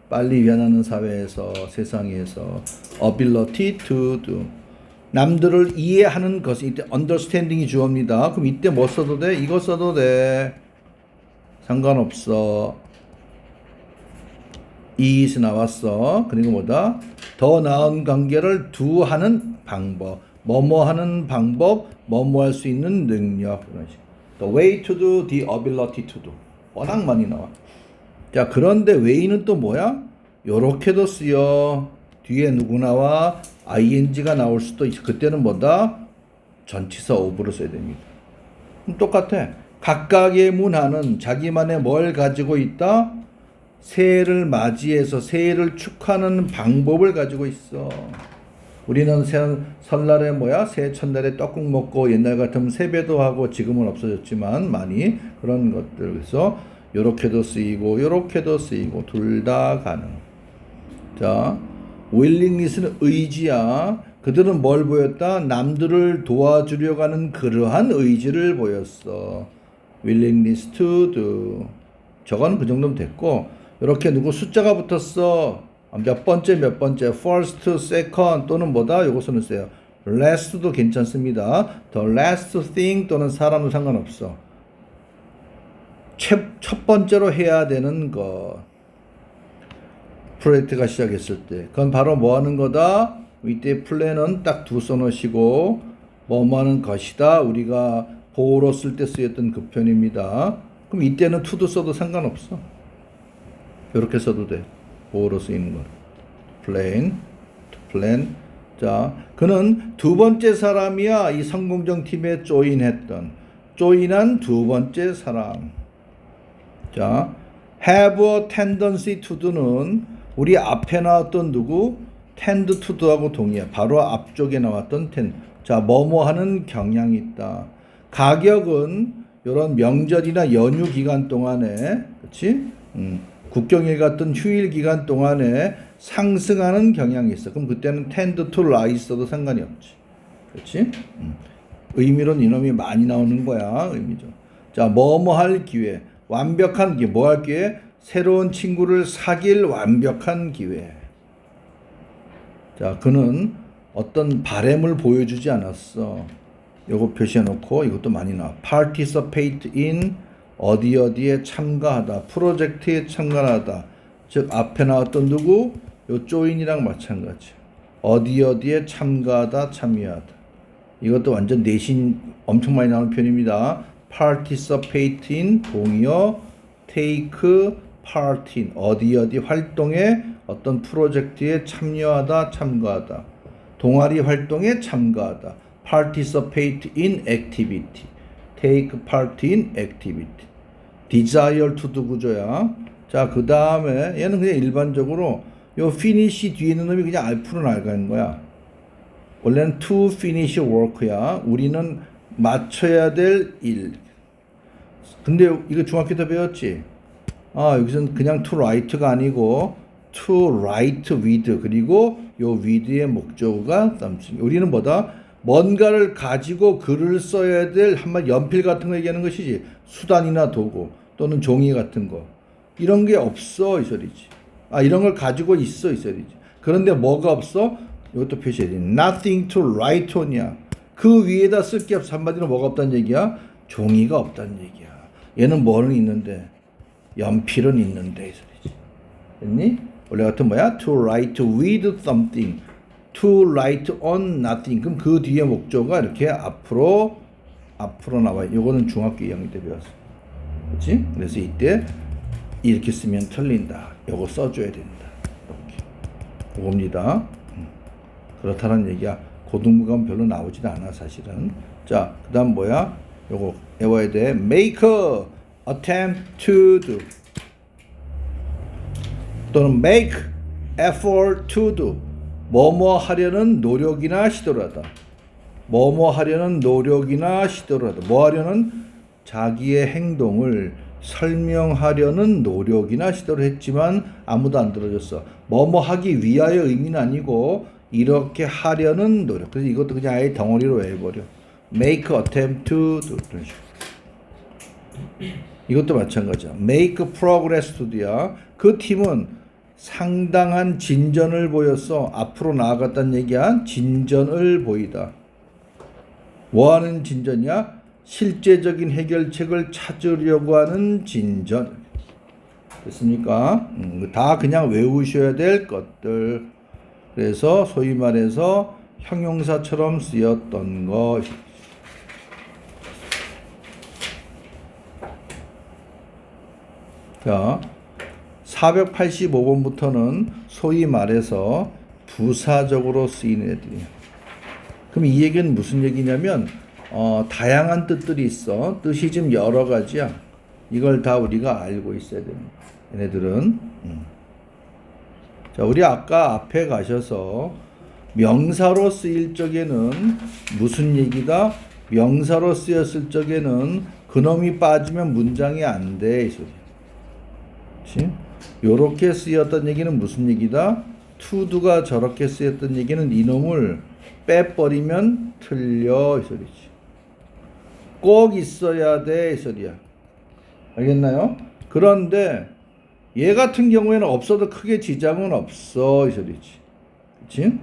빨리 변하는 사회에서 세상에서 ability to do. 남들을 이해하는 것은 이때 understanding이 주어입니다. 그럼 이때 뭐 써도 돼? 이거 써도 돼. 상관없어. is 나왔어. 그리고 뭐다? 더 나은 관계를 do 하는 방법. 뭐뭐 하는 방법, 뭐뭐 할 수 있는 능력. 그런 식. The way to do, the ability to do. 워낙 많이 나와. 자, 그런데 way는 또 뭐야? 요렇게도 쓰여. 뒤에 누구 나와? ing가 나올 수도 있어. 그때는 뭐다? 전치사 of를 써야 됩니다. 똑같아. 각각의 문화는 자기만의 뭘 가지고 있다? 새해를 맞이해서 새해를 축하하는 방법을 가지고 있어. 우리는 설날에 뭐야? 새해 첫날에 떡국 먹고 옛날 같으면 세배도 하고 지금은 없어졌지만 많이 그런 것들. 그래서 요렇게도 쓰이고 요렇게도 쓰이고 둘 다 가능. 자, willingness는 의지야. 그들은 뭘 보였다? 남들을 도와주려고 하는 그러한 의지를 보였어. willingness to do. 저건 그 정도면 됐고, 이렇게 누구 숫자가 붙었어. 몇 번째, first, second 또는 뭐다? 요거 쓰는 써요. last도 괜찮습니다. the last thing 또는 사람도 상관없어. 첫 번째로 해야 되는 것. 프로젝트가 시작했을 때 그건 바로 뭐 하는 거다? 이때 플랜은 딱 두 써놓으시고 뭐 하는 것이다. 우리가 보호로 쓸 때 쓰였던 그 표현입니다. 그럼 이때는 to도 써도 상관없어. 이렇게 써도 돼. 보호로 쓰이는 거. plan. 자, 그는 두 번째 사람이야. 이 성공정 팀에 조인한 두 번째 사람. 자, have a tendency to do는 우리 앞에 나왔던 누구? tend to do하고 동의해. 바로 앞쪽에 나왔던 tend. 자, 뭐뭐 하는 경향이 있다. 가격은 이런 명절이나 연휴 기간 동안에, 그렇지? 국경일 같은 휴일 기간 동안에 상승하는 경향이 있어. 그럼 그때는 tend to rise 써도 상관이 없지. 그렇지? 의미로는 이놈이 많이 나오는 거야. 의미죠. 자, 뭐뭐 할 기회. 완벽한 기회. 뭐 할 기회? 새로운 친구를 사귈 완벽한 기회. 자, 그는 어떤 바램을 보여주지 않았어. 요거 표시해 놓고 이것도 많이 나와. participate in 어디에 참가하다. 프로젝트에 참가하다. 즉 앞에 나왔던 누구? 요 join이랑 마찬가지. 어디에 참가하다, 참여하다. 이것도 완전 내신 엄청 많이 나오는 표현입니다. participate in 동의어, take part in 어디 활동에 어떤 프로젝트에 참여하다, 참가하다. 동아리 활동에 참가하다. participate in activity. take part in activity. desire to do 구조야. 자, 그 다음에 얘는 그냥 일반적으로 요 finish 뒤에 있는 놈이 그냥 알프로 나가는 거야. 원래는 to finish work야. 우리는 마쳐야 될 일. 근데 이거 중학교 때 배웠지? 여기서는 그냥 to write가 아니고 to write with 그리고 요 with의 목적어가 something. 우리는 뭐다? 뭔가를 가지고 글을 써야 될 한마디 연필 같은 거 얘기하는 것이지. 수단이나 도구 또는 종이 같은 거. 이런 게 없어 이 소리지. 이런 걸 가지고 있어 이 소리지. 그런데 뭐가 없어? 이것도 표시해야 돼. Nothing to write on이야. 그 위에다 쓸 게 없어. 한마디로 뭐가 없다는 얘기야? 종이가 없다는 얘기야. 얘는 뭐는 있는데? 연필은 있는데 이 소리지. 됐니? 원래 같은 뭐야? To write with something. To write on nothing. 그럼 그 뒤에 목적어가 이렇게 앞으로 나와요. 요거는 중학교 2학년 때 배웠어. 그렇지? 그래서 이때 이렇게 쓰면 틀린다. 요거 써줘야 된다. 그겁니다. 그렇다는 얘기야. 고등부감 별로 나오지도 않아 사실은. 자, 그다음 뭐야? 요거 외워야 돼. make attempt to do 또는 make effort to do. 뭐뭐 하려는 노력이나 시도를 하다. 뭐뭐 하려는 노력이나 시도를 하다. 뭐 하려는 자기의 행동을 설명하려는 노력이나 시도를 했지만 아무도 안 들어줬어. 뭐뭐 하기 위하여 의미는 아니고 이렇게 하려는 노력. 그래서 이것도 그냥 아예 덩어리로 외워버려. make attempt to do. 이런 식으로. 이것도 마찬가지야. make progress to do야. 그 팀은 상당한 진전을 보였어. 앞으로 나아갔다는 얘기야. 진전을 보이다. 뭐하는 진전이야? 실제적인 해결책을 찾으려고 하는 진전. 됐습니까? 다 그냥 외우셔야 될 것들. 그래서 소위 말해서 형용사처럼 쓰였던 것. 자, 485번부터는 소위 말해서 부사적으로 쓰이는 애들이야. 그럼 이 얘기는 무슨 얘기냐면 다양한 뜻들이 있어. 뜻이 좀 여러 가지야. 이걸 다 우리가 알고 있어야 됩니다. 얘네들은. 자, 우리 아까 앞에 가셔서 명사로 쓰일 적에는 무슨 얘기다? 명사로 쓰였을 적에는 그놈이 빠지면 문장이 안 돼. 이 소리야. 그렇지? 요렇게 쓰였던 얘기는 무슨 얘기다? to do가 저렇게 쓰였던 얘기는 이놈을 빼버리면 틀려. 이 소리지. 꼭 있어야 돼. 이 소리야. 알겠나요? 그런데 얘 같은 경우에는 없어도 크게 지장은 없어. 이 소리지. 그치?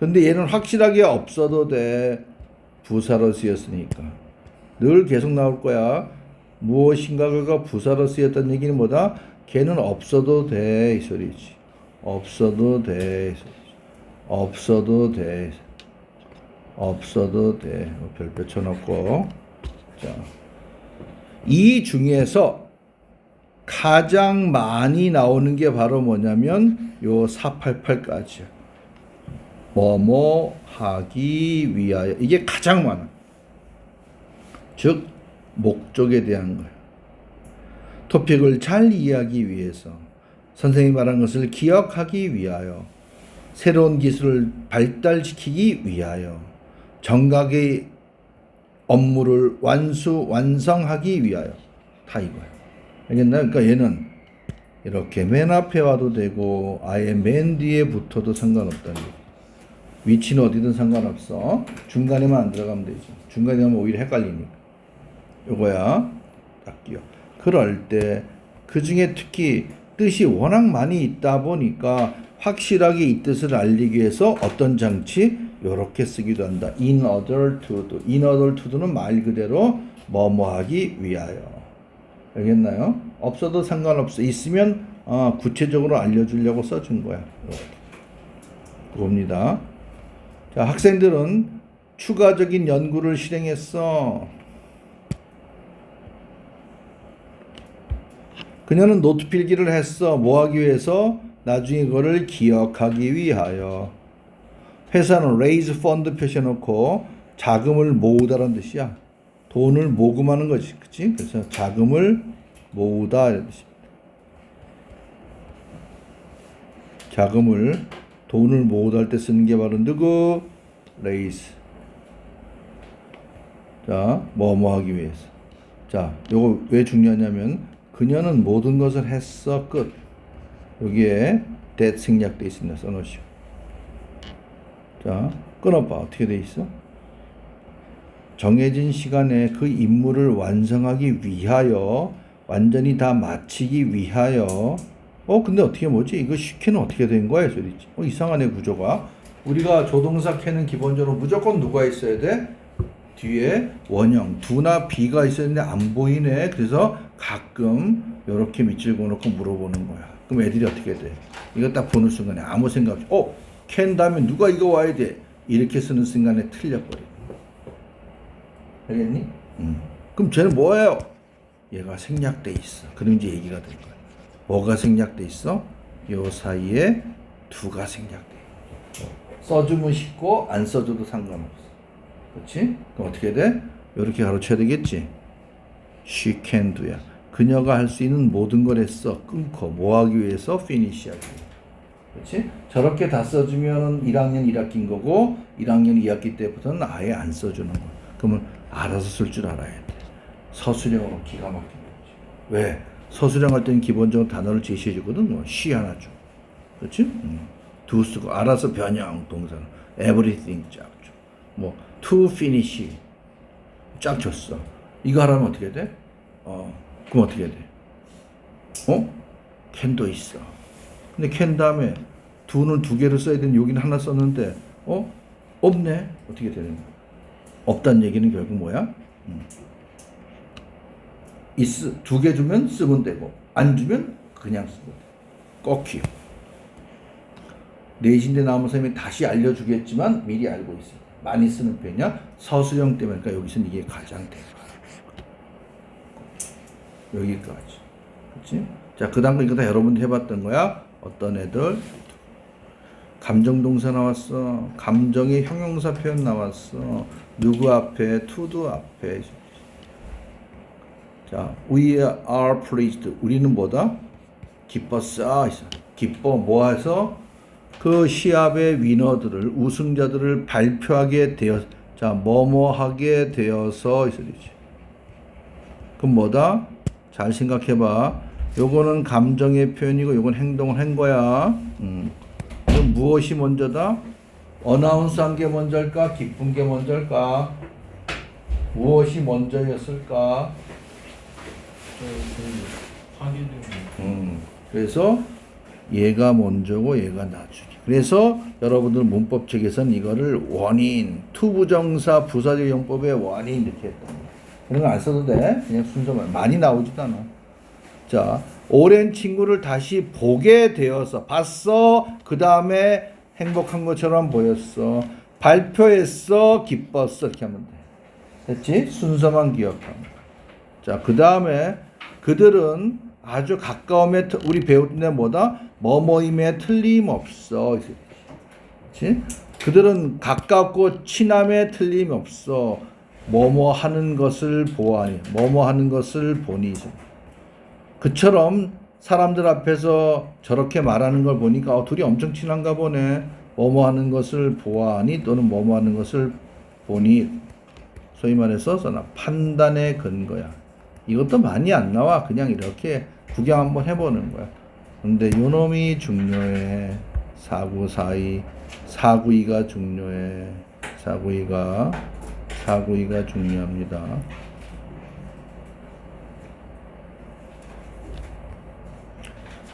근데 얘는 확실하게 없어도 돼. 부사로 쓰였으니까. 늘 계속 나올 거야. 무엇인가가 부사로 쓰였다는 얘기는 뭐다? 걔는 없어도 돼. 이 소리지. 없어도 돼. 이 소리지. 없어도 돼. 없어도 돼. 별표 쳐놓고. 자, 이 중에서 가장 많이 나오는 게 바로 뭐냐면 요 488까지야. 뭐뭐 하기 위하여. 이게 가장 많아. 즉 목적에 대한 거야. 토픽을 잘 이해하기 위해서, 선생님이 말한 것을 기억하기 위하여, 새로운 기술을 발달시키기 위하여, 정각의 업무를 완성하기 위하여. 다 이거야. 알겠나요? 그러니까 얘는 이렇게 맨 앞에 와도 되고 아예 맨 뒤에 붙어도 상관없다는 얘기. 위치는 어디든 상관없어. 중간에만 안 들어가면 되지. 중간에 하면 오히려 헷갈리니까. 요거야. 딱 끼워. 그럴 때 그 중에 특히 뜻이 워낙 많이 있다 보니까 확실하게 이 뜻을 알리기 위해서 어떤 장치? 요렇게 쓰기도 한다. in order to do. in order to do는 말 그대로 뭐뭐 하기 위하여. 알겠나요? 없어도 상관없어. 있으면 구체적으로 알려주려고 써준 거야. 이렇게. 그겁니다. 자, 학생들은 추가적인 연구를 실행했어. 그녀는 노트 필기를 했어. 뭐 하기 위해서? 나중에 그거를 기억하기 위하여. 회사는 raise fund 표시해놓고 자금을 모으다라는 뜻이야. 돈을 모금하는 거지. 그치? 그래서 자금을 모으다 이런 뜻입니다. 자금을, 돈을 모으다 할 때 쓰는 게 바로 누구? raise. 자, 뭐뭐 하기 위해서. 자, 요거 왜 중요하냐면 그녀는 모든 것을 했어. 끝. 여기에 that 생략돼 있습니다. 써놓으시오. 자, 끊어봐. 어떻게 돼 있어? 정해진 시간에 그 임무를 완성하기 위하여, 완전히 다 마치기 위하여. 근데 어떻게 뭐지? 이거 시캐는 어떻게 된 거야? 소리지. 이상하네, 구조가. 우리가 조동사 캐는 기본적으로 무조건 누가 있어야 돼? 뒤에 원형, do나 be가 있었는데 안 보이네. 그래서 가끔 이렇게 밑줄 그어놓고 물어보는 거야. 그럼 애들이 어떻게 돼? 이거 딱 보는 순간에 아무 생각 없이 캔 다음에 누가 이거 와야 돼? 이렇게 쓰는 순간에 틀려버려. 알겠니? 그럼 쟤는 뭐예요? 얘가 생략돼 있어. 그럼 이제 얘기가 될 거야. 뭐가 생략돼 있어? 요 사이에 do가 생략돼. 써주면 쉽고 안 써줘도 상관없어. 그렇지? 그럼 어떻게 돼? 이렇게 가로쳐야 되겠지. She can do야. 그녀가 할 수 있는 모든 걸 했어. 끊고 뭐 하기 위해서? finish 하기. 그렇지? 저렇게 다 써주면 1학년 1학기인 거고 1학년 2학기 때부터는 아예 안 써주는 거야. 그러면 알아서 쓸 줄 알아야 돼. 서술형으로 기가 막힌 거지. 왜? 서술형 할 때는 기본적으로 단어를 제시해 주거든. 뭐 she 하나 줘. 그렇지? do 쓰고 알아서 변형 동사 everything 쫙 줘. 뭐 to finish 쫙 줬어. 이거 하라면 어떻게 돼? 그럼 어떻게 돼? can도 있어. 근데 can 다음에 do는 2개를 써야 되는 여기는 하나 썼는데 없네. 어떻게 되는 거야? 없다는 얘기는 결국 뭐야? is 2개 주면 쓰면 되고 안 주면 그냥 쓰면 돼. 꺾이요. 내신대 나온 선생님이 다시 알려주겠지만 미리 알고 있어. 많이 쓰는 편이야. 서술형 때문에 그러니까 여기서는 이게 가장 대박. 여기까지. 그렇지? 자, 그 다음 거 이거 다 여러분들 해봤던 거야. 어떤 애들 감정동사 나왔어. 감정의 형용사 표현 나왔어. 누구 앞에, to도 앞에. 자, we are pleased. 우리는 뭐다? 기뻤어. 기뻐. 뭐해서? 그 시합의 위너들을, 우승자들을 발표하게 되어, 자, 뭐뭐하게 되어서 있어야지. 그럼 뭐다? 잘 생각해봐. 요거는 감정의 표현이고, 요건 행동을 한 거야. 그럼 무엇이 먼저다? 어나운스 한 게 먼저일까? 기쁜 게 먼저일까? 무엇이 먼저였을까? 그래서 얘가 먼저고 얘가 나중에. 그래서 여러분들 문법책에서는 이거를 원인, 투부정사 부사적 용법의 원인 이렇게 했다. 그런 거 안 써도 돼. 그냥 순서만. 많이 나오지도 않아. 자, 오랜 친구를 다시 보게 되어서 봤어. 그 다음에 행복한 것처럼 보였어. 발표했어. 기뻤어. 이렇게 하면 돼. 됐지? 순서만 기억하면. 자, 그 다음에 그들은 아주 가까움에 우리 배울 때 뭐다? 뭐뭐임에 틀림없어. 그렇지? 그들은 가깝고 친함에 틀림없어. 뭐뭐 하는 것을 보아니. 뭐뭐 하는 것을 보니. 그처럼 사람들 앞에서 저렇게 말하는 걸 보니까 둘이 엄청 친한가 보네. 뭐뭐 하는 것을 보아니 또는 뭐뭐 하는 것을 보니. 소위 말해서 판단의 근거야. 이것도 많이 안 나와. 그냥 이렇게 구경 한번 해보는 거야. 근데 요놈이 중요해. 사구사이. 사구이가 중요해. 사구이가 중요합니다.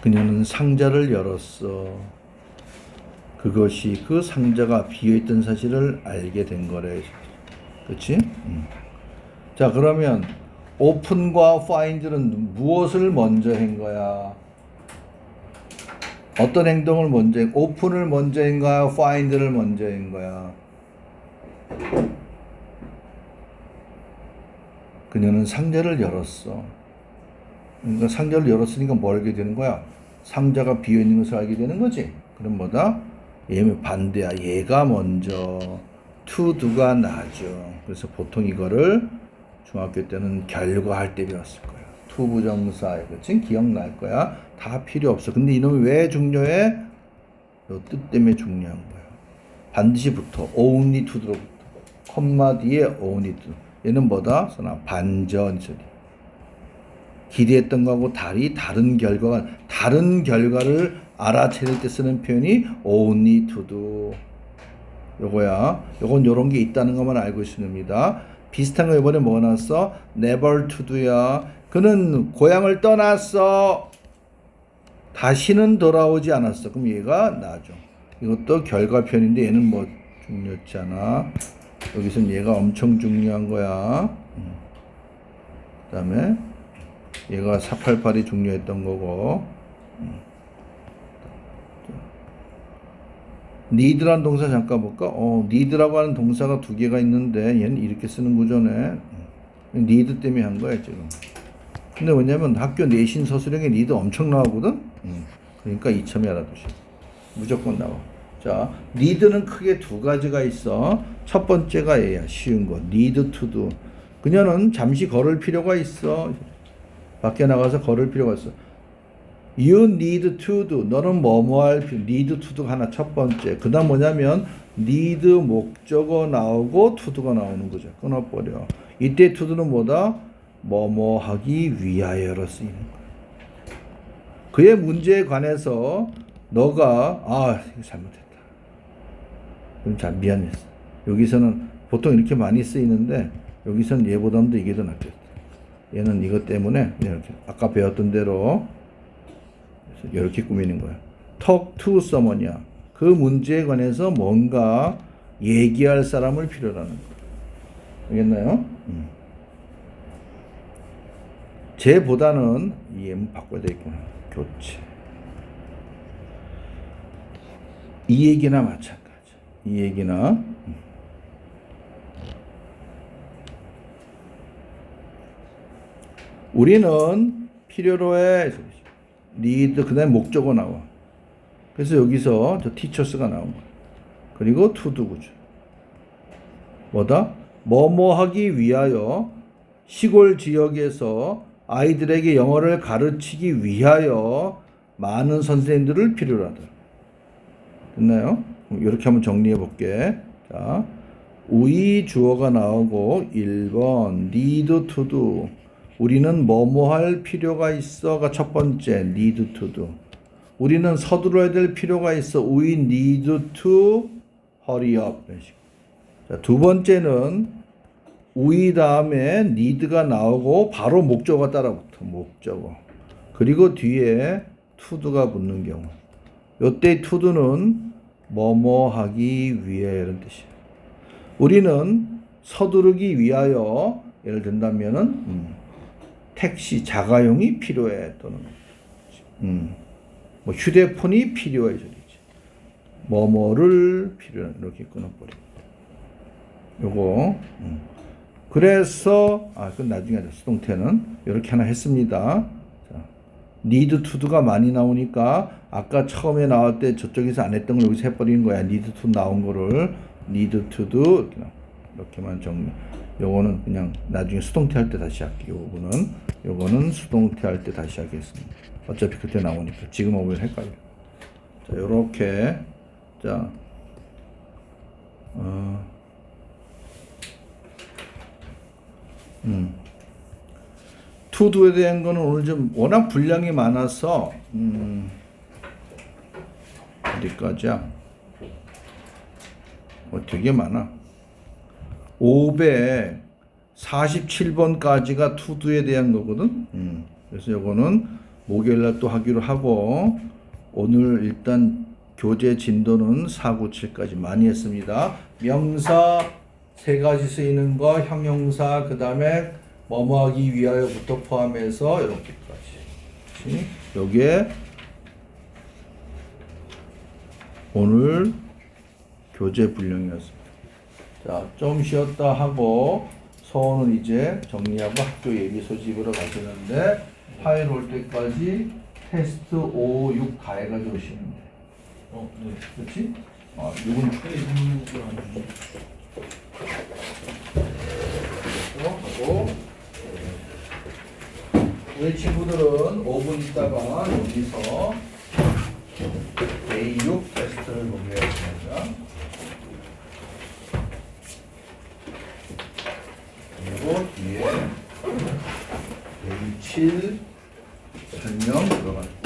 그녀는 상자를 열었어. 그것이 그 상자가 비어있던 사실을 알게 된 거래. 그치? 자, 그러면 오픈과 find는 무엇을 먼저 한 거야? 어떤 행동을 먼저 한 거야? 오픈을 먼저 한 거야? find를 먼저 한 거야? 그녀는 상자를 열었어. 그러니까 상자를 열었으니까 뭘 알게 되는 거야? 상자가 비어있는 것을 알게 되는 거지. 그럼 뭐다? 얘는 반대야. 얘가 먼저. to do가 나죠. 그래서 보통 이거를 중학교 때는 결과할 때 배웠을 거야. to 부정사. 그치? 기억날 거야. 다 필요 없어. 근데 이놈이 왜 중요해? 요 뜻 때문에 중요한 거야. 반드시 붙어. only to로 붙어. 콤마 뒤에 only to. 얘는 뭐다? 반전 소리. 기대했던 거하고 다른 결과를 알아차릴 때 쓰는 표현이 only to do. 요거야. 요건 요런 게 있다는 것만 알고 있습니다. 비슷한 거 이번에 뭐 나왔어? never to do야. 그는 고향을 떠났어. 다시는 돌아오지 않았어. 그럼 얘가 나죠. 이것도 결과 표현인데 얘는 뭐 중요치 않아. 여기서는 얘가 엄청 중요한 거야. 그 다음에 얘가 488이 중요했던 거고. need라는 동사 잠깐 볼까? need라고 하는 동사가 2개가 있는데 얘는 이렇게 쓰는 구조네. need 때문에 한 거야 지금. 근데 왜냐면 학교 내신 서술형에 need 엄청 나오거든. 그러니까 이참에 알아두시오. 무조건 나와. 자, need는 크게 두 가지가 있어. 첫 번째가 얘야. 쉬운 거. need to do. 그녀는 잠시 걸을 필요가 있어. 밖에 나가서 걸을 필요가 있어. You need to do. 너는 뭐뭐 할 필요. need to do 하나 첫 번째. 그 다음 뭐냐면 need 목적어 나오고 to do가 나오는 거죠. 끊어버려. 이때 to do는 뭐다? 뭐뭐 하기 위하여로 쓰이는 거야. 그의 문제에 관해서 너가 이거 잘못했다. 그럼 잘 미안했어. 여기서는 보통 이렇게 많이 쓰이는데 여기서는 얘보다도 이게 더 낫겠다. 얘는 이것 때문에 이렇게 아까 배웠던 대로 이렇게 꾸미는 거야. Talk to someone이야. 그 문제에 관해서 뭔가 얘기할 사람을 필요로 하는 거야. 알겠나요? 쟤보다는 이 M 바꿔야 되겠구나. 교체. 이 얘기나 마찬가지. 이 얘기나 우리는 필요로 해. need 그다음에 목적어 나와. 그래서 여기서 저 teachers가 나온 거야. 그리고 to do 구조. 뭐다? 뭐뭐 하기 위하여 시골 지역에서 아이들에게 영어를 가르치기 위하여 많은 선생님들을 필요로 하다. 됐나요? 이렇게 한번 정리해 볼게. 자, 우이 주어가 나오고 1번 need to do. 우리는 뭐뭐 할 필요가 있어가 첫 번째 need to do. 우리는 서두르야 될 필요가 있어. We need to hurry up. 자, 두 번째는 we 다음에 need가 나오고 바로 목적어가 따라붙어. 목적어. 그리고 뒤에 to do가 붙는 경우. 요때 to do는 뭐뭐 하기 위해 이런 뜻이야. 우리는 서두르기 위하여 예를 든다면은 택시 자가용이 필요해 또는 뭐 휴대폰이 필요해 저리지. 뭐뭐를 필요해 이렇게 끊어버려. 요거 그래서 그건 나중에 하자. 수동태는 이렇게 하나 했습니다. 자, need to do가 많이 나오니까 아까 처음에 나올 때 저쪽에서 안 했던 걸 여기서 해버리는 거야. need to 나온 거를 need to do 이렇게만 정리. 요거는 그냥 나중에 수동태 할 때 다시 할게요. 요거는 수동태 할 때 다시 하겠습니다. 어차피 그때 나오니까 지금 오면 헷갈려. 자, 요렇게 자 투두에 대한 거는 오늘 좀 워낙 분량이 많아서 어디까지야? 되게 많아. 547번까지가 투두에 대한 거거든. 그래서 요거는 목요일날 또 하기로 하고 오늘 일단 교재 진도는 497까지 많이 했습니다. 명사 세 가지 쓰이는 거, 형용사, 그 다음에 뭐뭐 하기 위하여부터 포함해서 이렇게까지. 요게 오늘 교재 분량이었습니다. 자, 좀 쉬었다 하고 서원은 이제 정리하고 학교 예비 소집으로 가시는데 파일 올 때까지 테스트 5, 6 다 해가지고 오시면 돼. 네. 그렇지? 6은 하고 우리 친구들은 5분 있다가 여기서 A6 테스트를 보게 하겠습니다. 그리고 뒤에 A7 설명 들어갑니다.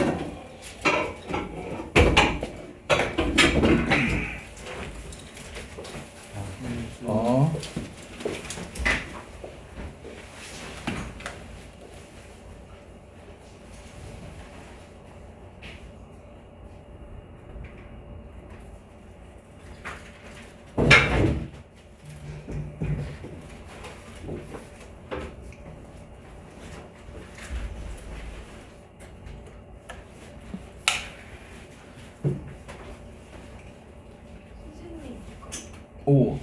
오.